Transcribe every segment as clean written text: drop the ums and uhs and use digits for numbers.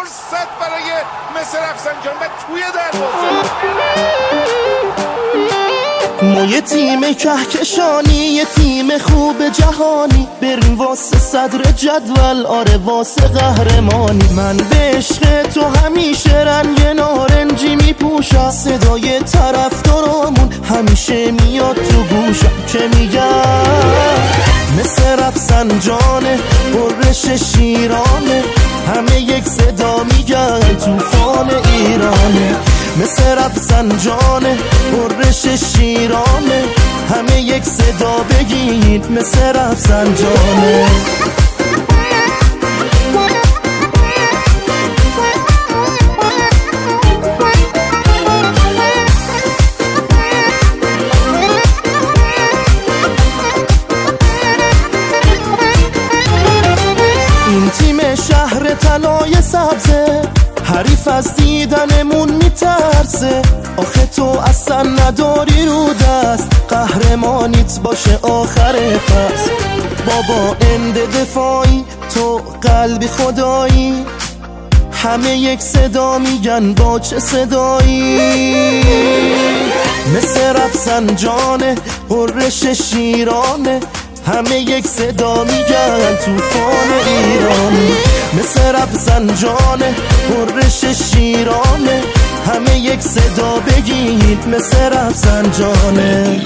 فرصت برای مصر رفسنجان و توی دروازه. ما یه تیم کهکشانی، یه تیم خوب جهانی، بریم واسه صدر جدول، آره واسه قهرمانی. من به عشق تو همیشه رنگ نارنجی میپوشم، صدای طرفدارامون همیشه میاد تو گوشم که میگم مثل رفسنجانه، برش شیرانه، همه یک صدا میگن طوفان ایرانه. مثل رفسنجانه، برش شیرانه، همه یک صدا بگید مثل رفسنجانه. این تیم شهر طلای سبزه، حریف از دیدنمون میترسه. آخه تو اصلا نداری رو دست، قهرمانیت باشه آخر فصل. بابا اند دفاعی، تو قلبی خدایی، همه یک صدا میگن با چه صدایی. مثل رفسنجانه، برش شیرانه، همه یک صدا میگن طوفان ایرانی. مثل رفسنجانه، برش شیرانه، همه یک صدا بگید مثل رفسنجانه.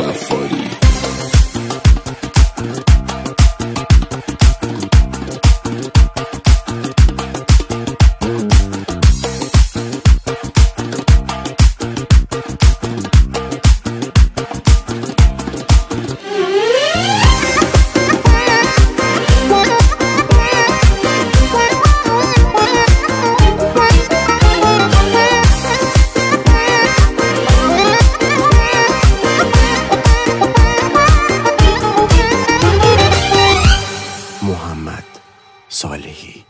محمد صالحی.